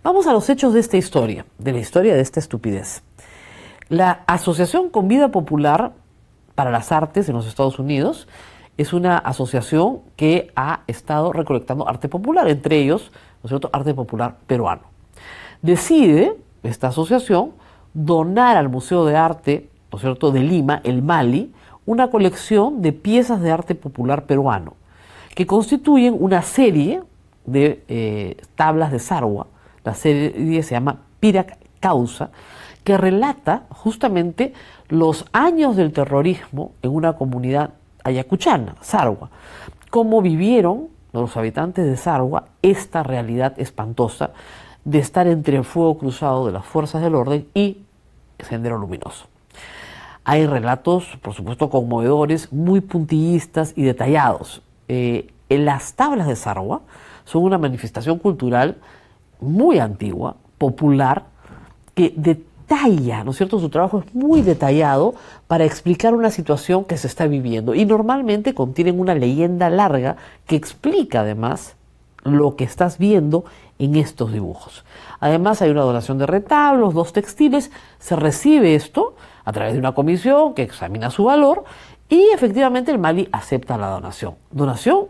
Vamos a los hechos de esta historia, de la historia de esta estupidez. La Asociación con Vida Popular para las Artes en los Estados Unidos es una asociación que ha estado recolectando arte popular, entre ellos, ¿no es cierto?, arte popular peruano. Decide esta asociación donar al Museo de Arte, ¿no es cierto?, de Lima, el MALI, una colección de piezas de arte popular peruano, que constituyen una serie de tablas de Sarwa. La serie se llama Pirac Causa, que relata justamente los años del terrorismo en una comunidad ayacuchana, Sarwa, cómo vivieron los habitantes de Sarwa esta realidad espantosa de estar entre el fuego cruzado de las fuerzas del orden y Sendero Luminoso. Hay relatos, por supuesto, conmovedores, muy puntillistas y detallados. Las tablas de Sarwa son una manifestación cultural muy antigua, popular, que detalla, ¿no es cierto? Su trabajo es muy detallado para explicar una situación que se está viviendo y normalmente contienen una leyenda larga que explica además lo que estás viendo en estos dibujos. Además hay una donación de retablos, 2 textiles, se recibe esto a través de una comisión que examina su valor y efectivamente el MALI acepta la donación. Donación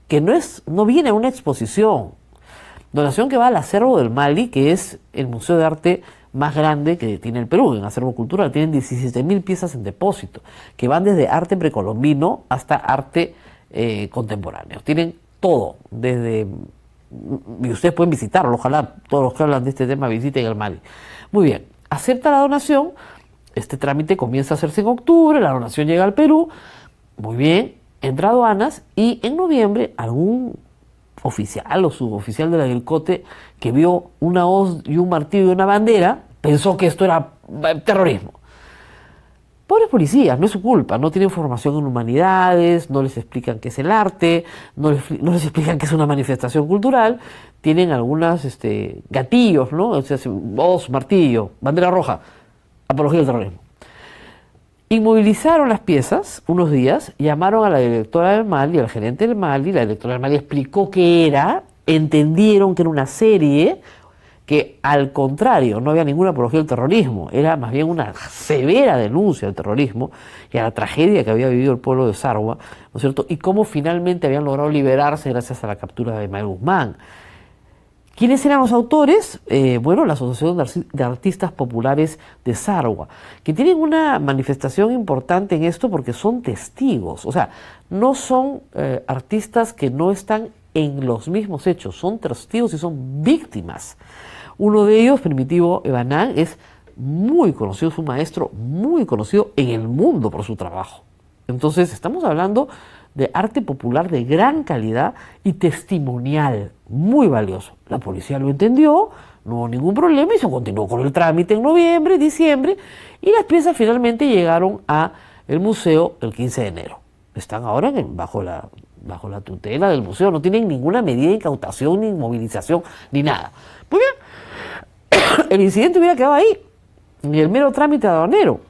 que no viene a una exposición, donación que va al acervo del MALI, que es el museo de arte más grande que tiene el Perú, en acervo cultural. Tienen 17.000 piezas en depósito, que van desde arte precolombino hasta arte contemporáneo. Tienen todo, y ustedes pueden visitarlo, ojalá todos los que hablan de este tema visiten el MALI. Muy bien, acepta la donación, este trámite comienza a hacerse en octubre, la donación llega al Perú, muy bien, entra a aduanas y en noviembre algún oficial o suboficial de la Guilcote que vio una hoz y un martillo y una bandera, pensó que esto era terrorismo. Pobres policías, no es su culpa, no tienen formación en humanidades, no les explican qué es el arte, no les explican qué es una manifestación cultural, tienen algunos gatillos, ¿no? O sea, hoz, martillo, bandera roja, apología del terrorismo. Inmovilizaron las piezas unos días, llamaron a la directora del MALI, al gerente del MALI, la directora del MALI explicó qué era, entendieron que era una serie que al contrario no había ninguna apología del terrorismo, era más bien una severa denuncia del terrorismo y a la tragedia que había vivido el pueblo de Sarwa, ¿no es cierto? Y cómo finalmente habían logrado liberarse gracias a la captura de Ismael Guzmán. ¿Quiénes eran los autores? Bueno, la Asociación de Artistas Populares de Sarwa, que tienen una manifestación importante en esto porque son testigos, o sea, no son artistas que no están en los mismos hechos, son testigos y son víctimas. Uno de ellos, Primitivo Ebanán, es muy conocido, es un maestro muy conocido en el mundo por su trabajo. Entonces, estamos hablando de arte popular de gran calidad y testimonial, muy valioso. La policía lo entendió, no hubo ningún problema y se continuó con el trámite en noviembre, diciembre, y las piezas finalmente llegaron a el museo el 15 de enero. Están ahora bajo la tutela del museo, no tienen ninguna medida de incautación, ni inmovilización, ni nada. Muy bien, el incidente hubiera quedado ahí, en el mero trámite aduanero.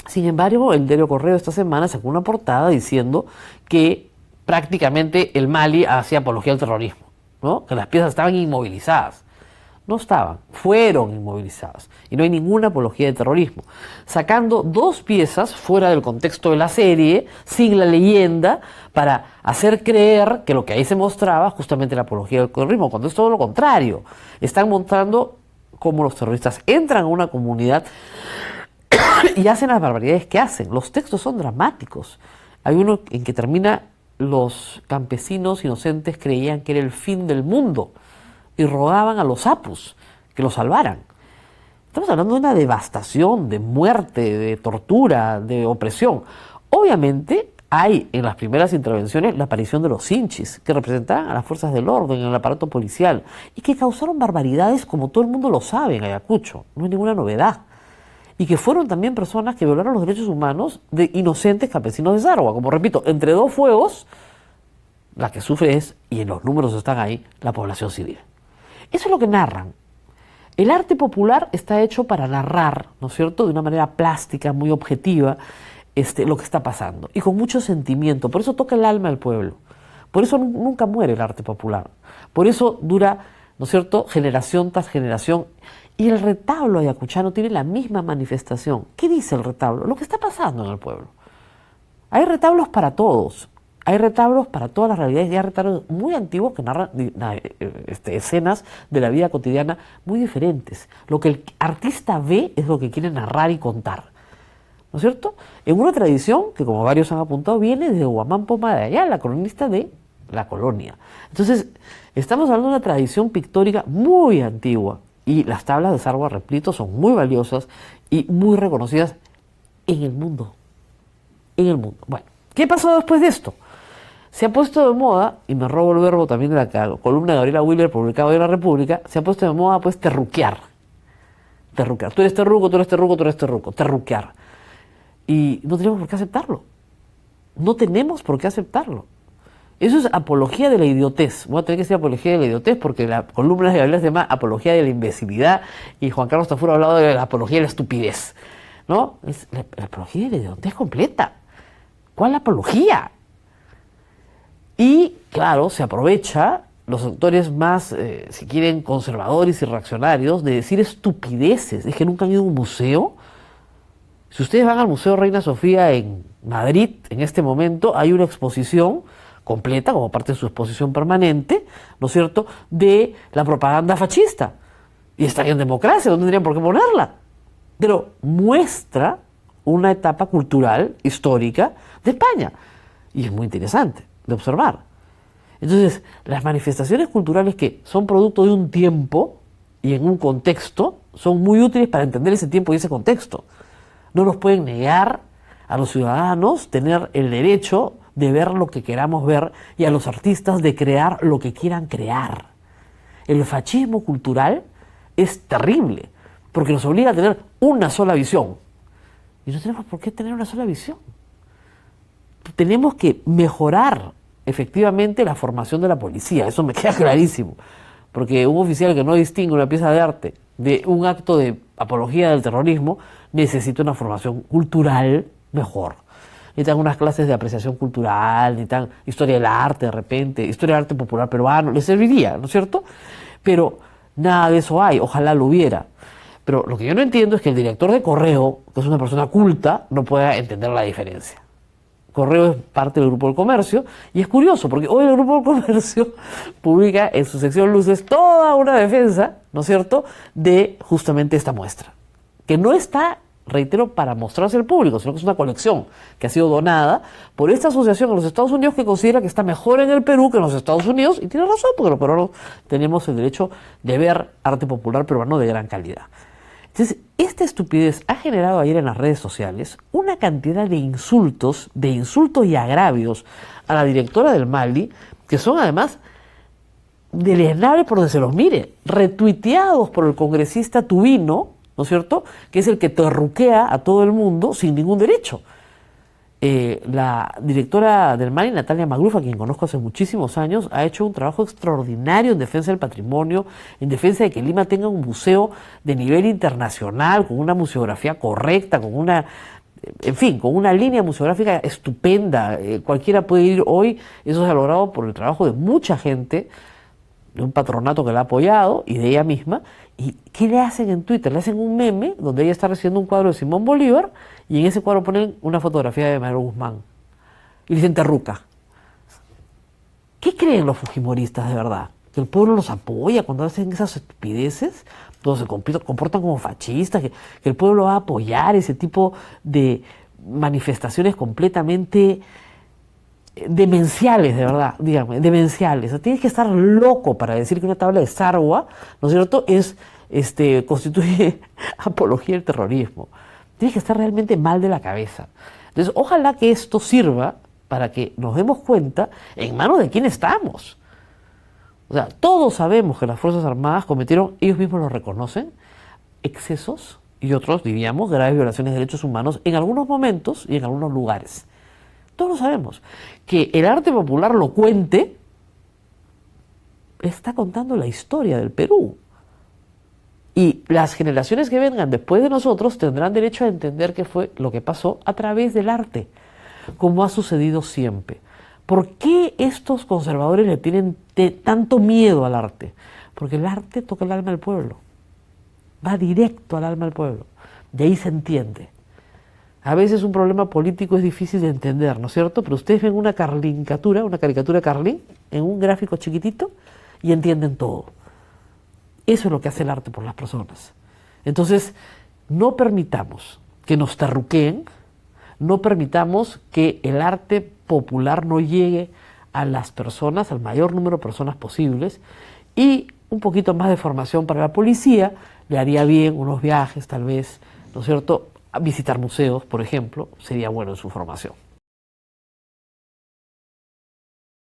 Sin embargo, el Diario Correo esta semana sacó una portada diciendo que prácticamente el MALI hacía apología al terrorismo, ¿no? Que las piezas estaban inmovilizadas. No estaban, fueron inmovilizadas. Y no hay ninguna apología de terrorismo. Sacando 2 piezas fuera del contexto de la serie, sin la leyenda, para hacer creer que lo que ahí se mostraba justamente la apología del terrorismo, cuando es todo lo contrario. Están mostrando cómo los terroristas entran a una comunidad y hacen las barbaridades que hacen. Los textos son dramáticos. Hay uno en que termina: los campesinos inocentes creían que era el fin del mundo y rogaban a los apus que los salvaran. Estamos hablando de una devastación, de muerte, de tortura, de opresión. Obviamente hay en las primeras intervenciones la aparición de los hinchis, que representaban a las fuerzas del orden en el aparato policial y que causaron barbaridades como todo el mundo lo sabe en Ayacucho. No es ninguna novedad. Y que fueron también personas que violaron los derechos humanos de inocentes campesinos de Sarwa. Como repito, entre 2 fuegos, la que sufre es, y en los números están ahí, la población civil. Eso es lo que narran. El arte popular está hecho para narrar, ¿no es cierto?, de una manera plástica, muy objetiva, lo que está pasando. Y con mucho sentimiento. Por eso toca el alma del pueblo. Por eso nunca muere el arte popular. Por eso dura ¿no es cierto?, generación tras generación. Y el retablo ayacuchano tiene la misma manifestación. ¿Qué dice el retablo? Lo que está pasando en el pueblo. Hay retablos para todos. Hay retablos para todas las realidades y hay retablos muy antiguos que narran escenas de la vida cotidiana muy diferentes. Lo que el artista ve es lo que quiere narrar y contar, ¿no es cierto? En una tradición que, como varios han apuntado, viene de Guamán Poma de Ayala, la cronista de la colonia. Entonces, estamos hablando de una tradición pictórica muy antigua y las tablas de Sarwa, repito, son muy valiosas y muy reconocidas en el mundo. En el mundo. Bueno, ¿qué pasó después de esto? Se ha puesto de moda, y me robo el verbo también de la columna de Gabriela Willer publicada hoy en La República, se ha puesto de moda pues terruquear. Terruquear. Tú eres terruco, tú eres terruco, tú eres terruco. Terruquear. Y no tenemos por qué aceptarlo. No tenemos por qué aceptarlo. Eso es apología de la idiotez. Voy a tener que decir apología de la idiotez porque la columna de Gabriela se llama apología de la imbecilidad y Juan Carlos Tafur ha hablado de la apología de la estupidez. ¿No? Es la apología de la idiotez completa. ¿Cuál apología? Y, claro, se aprovecha los sectores más, si quieren, conservadores y reaccionarios de decir estupideces. Es que nunca han ido a un museo. Si ustedes van al Museo Reina Sofía en Madrid, en este momento, hay una exposición completa, como parte de su exposición permanente, ¿no es cierto?, de la propaganda fascista. Y está en democracia, no tendrían por qué ponerla. Pero muestra una etapa cultural, histórica, de España. Y es muy interesante de observar. Entonces, las manifestaciones culturales que son producto de un tiempo y en un contexto son muy útiles para entender ese tiempo y ese contexto. No nos pueden negar a los ciudadanos tener el derecho de ver lo que queramos ver y a los artistas de crear lo que quieran crear. El fascismo cultural es terrible porque nos obliga a tener una sola visión. Y no tenemos por qué tener una sola visión. Tenemos que mejorar efectivamente la formación de la policía, eso me queda clarísimo, porque un oficial que no distingue una pieza de arte de un acto de apología del terrorismo necesita una formación cultural mejor. Necesitan unas clases de apreciación cultural, necesitan historia del arte de repente, historia del arte popular peruano, les serviría, ¿no es cierto? Pero nada de eso hay, ojalá lo hubiera. Pero lo que yo no entiendo es que el director de Correo, que es una persona culta, no pueda entender la diferencia. Correo es parte del Grupo del Comercio y es curioso porque hoy el Grupo del Comercio publica en su sección Luces toda una defensa, ¿no es cierto?, de justamente esta muestra, que no está, reitero, para mostrarse al público, sino que es una colección que ha sido donada por esta asociación en los Estados Unidos que considera que está mejor en el Perú que en los Estados Unidos, y tiene razón porque los peruanos tenemos el derecho de ver arte popular peruano de gran calidad. Entonces, esta estupidez ha generado ayer en las redes sociales una cantidad de insultos y agravios a la directora del Mali, que son además deleznables por donde se los mire, retuiteados por el congresista Tubino, ¿no es cierto?, que es el que terruquea a todo el mundo sin ningún derecho. La directora del Mali, Natalia Magluf, a quien conozco hace muchísimos años, ha hecho un trabajo extraordinario en defensa del patrimonio, en defensa de que Lima tenga un museo de nivel internacional, con una museografía correcta, con una, en fin, con una línea museográfica estupenda. Cualquiera puede ir hoy. Eso se ha logrado por el trabajo de mucha gente, de un patronato que la ha apoyado y de ella misma. ¿Y qué le hacen en Twitter? Le hacen un meme donde ella está recibiendo un cuadro de Simón Bolívar y en ese cuadro ponen una fotografía de Manuel Guzmán. Y le dicen terruca. ¿Qué creen los fujimoristas de verdad? ¿Que el pueblo los apoya cuando hacen esas estupideces? Donde se comportan como fascistas, que el pueblo va a apoyar ese tipo de manifestaciones completamente demenciales, de verdad, díganme, demenciales. O sea, tienes que estar loco para decir que una tabla de Sarwa, ¿no es cierto?, constituye apología del terrorismo. Tienes que estar realmente mal de la cabeza. Entonces, ojalá que esto sirva para que nos demos cuenta en manos de quién estamos. O sea, todos sabemos que las Fuerzas Armadas cometieron, ellos mismos lo reconocen, excesos y otros, diríamos, graves violaciones de derechos humanos en algunos momentos y en algunos lugares. Todos lo sabemos. Que el arte popular lo cuente, está contando la historia del Perú. Y las generaciones que vengan después de nosotros tendrán derecho a entender qué fue lo que pasó a través del arte, como ha sucedido siempre. ¿Por qué estos conservadores le tienen tanto miedo al arte? porque el arte toca el alma del pueblo, va directo al alma del pueblo, de ahí se entiende. A veces un problema político es difícil de entender, ¿no es cierto? Pero ustedes ven una caricatura de Carlín, en un gráfico chiquitito, y entienden todo. Eso es lo que hace el arte por las personas. Entonces, no permitamos que nos terruqueen, no permitamos que el arte popular no llegue a las personas, al mayor número de personas posibles, y un poquito más de formación para la policía, le haría bien unos viajes tal vez, ¿no es cierto?, a visitar museos, por ejemplo, sería bueno en su formación.